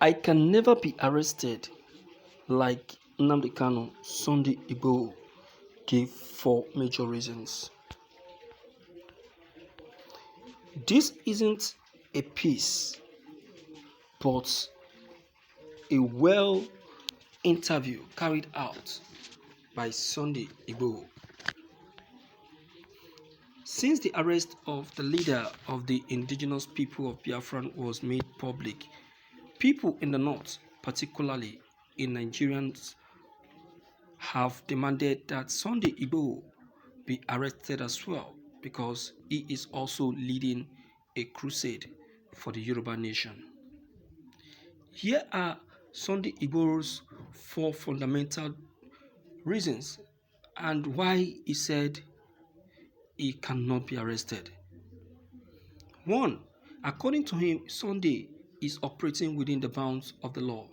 I can never be arrested like Nnamdi Kanu, Sunday Igboho gave 4 major reasons. This isn't a piece, but a well interview carried out by Sunday Igboho. Since the arrest of the leader of the indigenous people of Biafra was made public, people in the north, particularly in Nigerians, have demanded that Sunday Igboho be arrested as well because he is also leading a crusade for the Yoruba nation. Here are Sunday Igboho's 4 fundamental reasons and why he said he cannot be arrested. 1. According to him, Sunday is operating within the bounds of the law.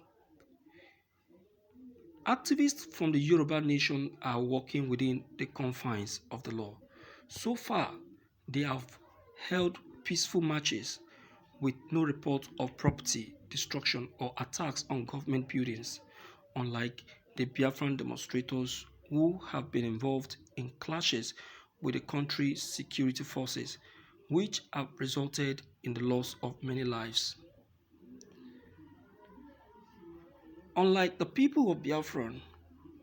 Activists from the Yoruba nation are working within the confines of the law. So far, they have held peaceful marches with no report of property destruction or attacks on government buildings, unlike the Biafran demonstrators who have been involved in clashes with the country's security forces, which have resulted in the loss of many lives. Unlike the people of Biafra,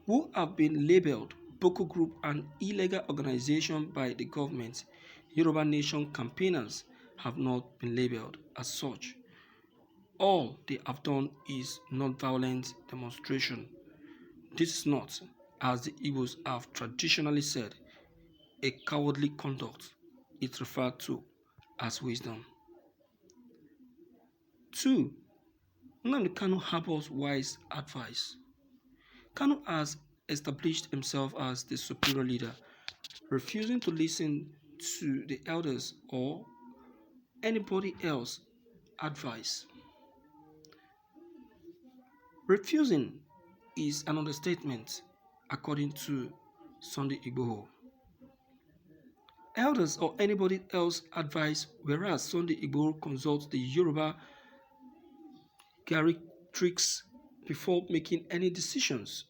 who have been labeled Boko Group an illegal organization by the government, Yoruba Nation campaigners have not been labeled as such. All they have done is non-violent demonstration. This is not, as the Igbos have traditionally said, a cowardly conduct. It's referred to as wisdom. 2. Nnamdi Kanu harbors wise advice. Kanu has established himself as the superior leader, refusing to listen to the elders or anybody else's advice. Refusing is an understatement, according to Sunday Igboho. Elders or anybody else's advice, whereas Sunday Igboho consults the Yoruba geriatrics before making any decisions.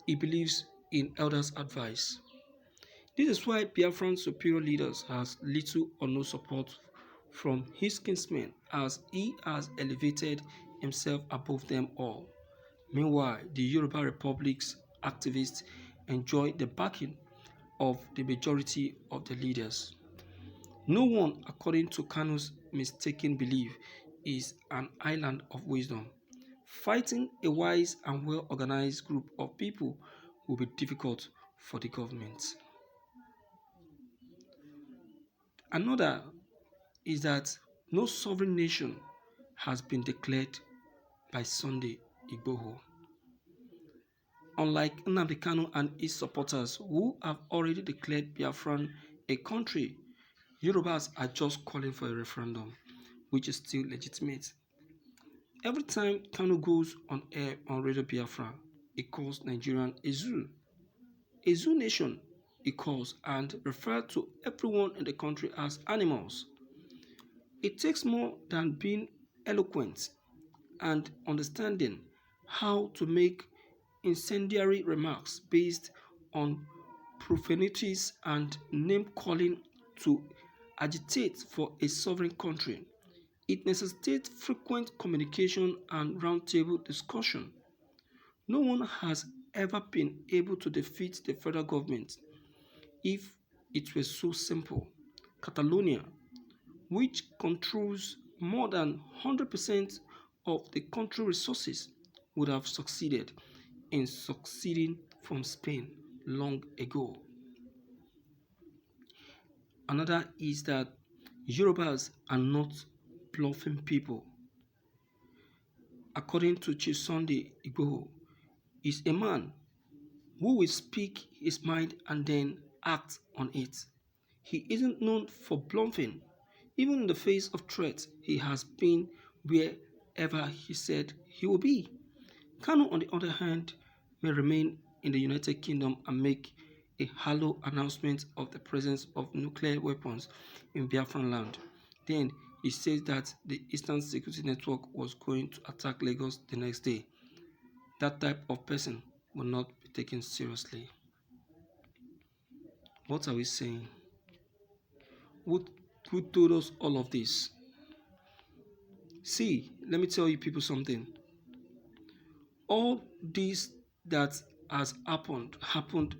He believes in elders' advice. This is why Biafran superior leaders has little or no support from his kinsmen, as he has elevated himself above them all. Meanwhile, the Yoruba Republic's activists enjoy the backing of the majority of the leaders. No one, according to Kanu's mistaken belief, is an island of wisdom. Fighting a wise and well-organized group of people will be difficult for the government. Another is that no sovereign nation has been declared by Sunday Igboho. Unlike Nnamdi Kanu and his supporters who have already declared Biafran a country, Yorubas are just calling for a referendum, which is still legitimate. Every time Kanu goes on air on Radio Biafra, he calls Nigerian a zoo nation, he calls and refers to everyone in the country as animals. It takes more than being eloquent and understanding how to make incendiary remarks based on profanities and name-calling to agitate for a sovereign country. It necessitates frequent communication and roundtable discussion. No one has ever been able to defeat the federal government. If it were so simple, Catalonia, which controls more than 100% of the country resources, would have succeeded in succeeding from Spain long ago. Another is that Yorubas are not bluffing people. According to Chief Sunday Igboho, is a man who will speak his mind and then act on it. He isn't known for bluffing. Even in the face of threats, he has been wherever he said he will be. Kanu, on the other hand, may remain in the United Kingdom and make a hollow announcement of the presence of nuclear weapons in Biafran land. Then it says that the Eastern Security Network was going to attack Lagos the next day. That type of person will not be taken seriously. What are we saying? Who told us all of this? See, let me tell you people something. All this that has happened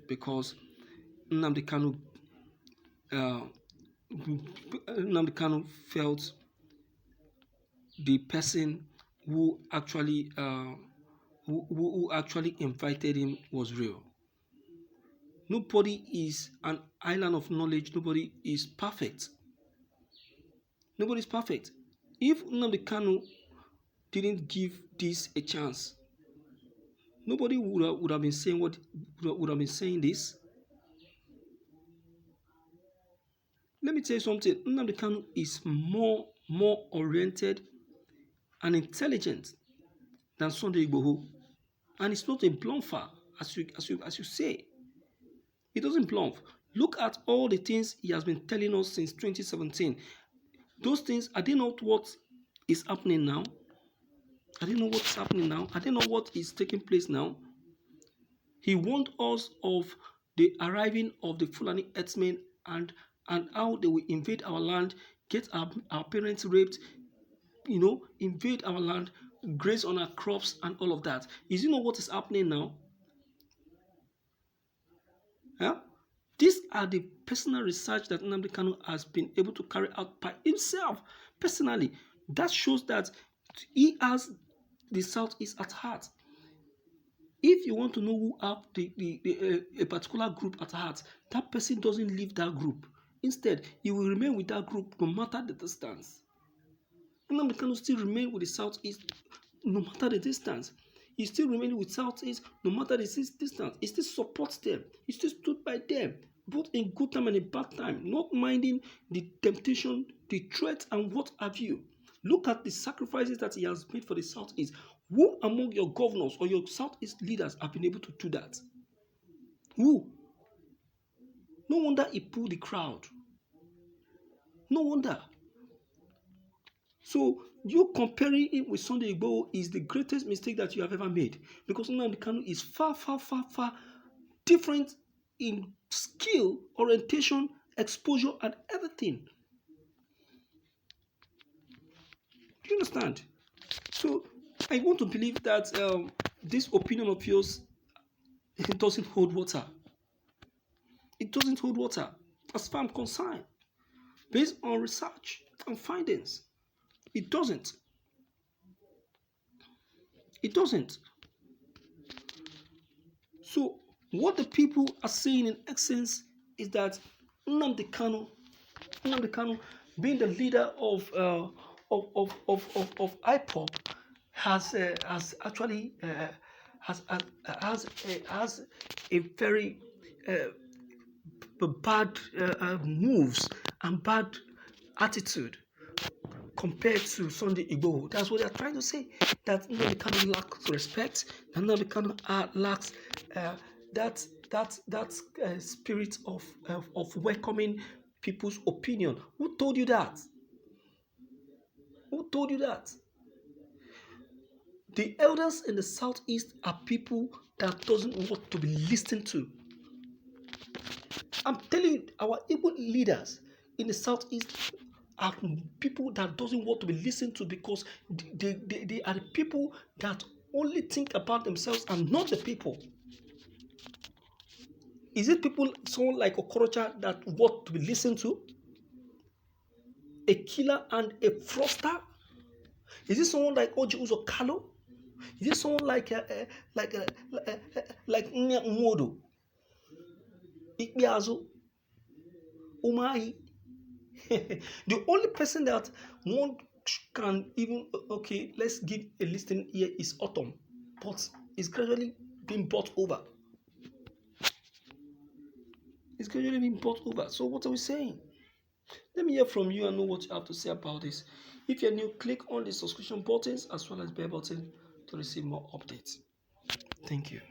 because Nnamdi Kanu uh, Nnamdi Kanu felt the person who actually invited him was real. Nobody is an island of knowledge. Nobody is perfect. Nobody is perfect. If Nnamdi Kanu didn't give this a chance, nobody would have been saying this. Let me tell you something. Nnamdi Kanu is more oriented and intelligent than Sunday Igboho, and it's not a bluffer, as you say. He doesn't bluff. Look at all the things he has been telling us since 2017. Those things, are they not what is happening now? Are they not what's happening now? Are they not what is taking place now? He warned us of the arriving of the Fulani herdsmen and how they will invade our land, get our parents raped, invade our land, graze on our crops and all of that. Is it not what is happening now? Yeah? These are the personal research that Nnamdi Kanu has been able to carry out by himself, personally. That shows that he has the Southeast at heart. If you want to know who have a particular group at heart, that person doesn't leave that group. Instead, he will remain with that group no matter the distance. Nnamdi Kanu still remain with the Southeast no matter the distance. He still remain with Southeast no matter the distance. He still supports them. He still stood by them, both in good time and in bad time, not minding the temptation, the threat, and what have you. Look at the sacrifices that he has made for the Southeast. Who among your governors or your Southeast leaders have been able to do that? Who? No wonder he pulled the crowd. No wonder. So you comparing it with Sunday Igboho is the greatest mistake that you have ever made, because Nnamdi Kanu is far different in skill, orientation, exposure, and everything. Do you understand? So I want to believe that this opinion of yours, it doesn't hold water. It doesn't hold water as far as I'm concerned. Based on research and findings, it doesn't. It doesn't. So what the people are saying in essence is that Nnamdi Kanu, being the leader of IPOP, has actually has a very bad moves and bad attitude compared to Sunday Igboho. That's what they're trying to say. That Nnamdi Kanu lacks respect. That Nnamdi Kanu lacks that spirit of welcoming people's opinion. Who told you that? Who told you that? The elders in the Southeast are people that doesn't want to be listened to. I'm telling you, our Igbo leaders in the Southeast are people that doesn't want to be listened to, because they are the people that only think about themselves and not the people. Is it people, someone like Okorocha, that want to be listened to? A killer and a fraudster? Is it someone like Oji Uzo Kalo? Is it someone like Nnamdi, Ikpeazu, Umahi? The only person that one can even, okay, let's give a listen here, is Autumn, but it's gradually being bought over. It's gradually being bought over. So what are we saying? Let me hear from you and know what you have to say about this. If you're new, click on the subscription buttons as well as bell button to receive more updates. Thank you.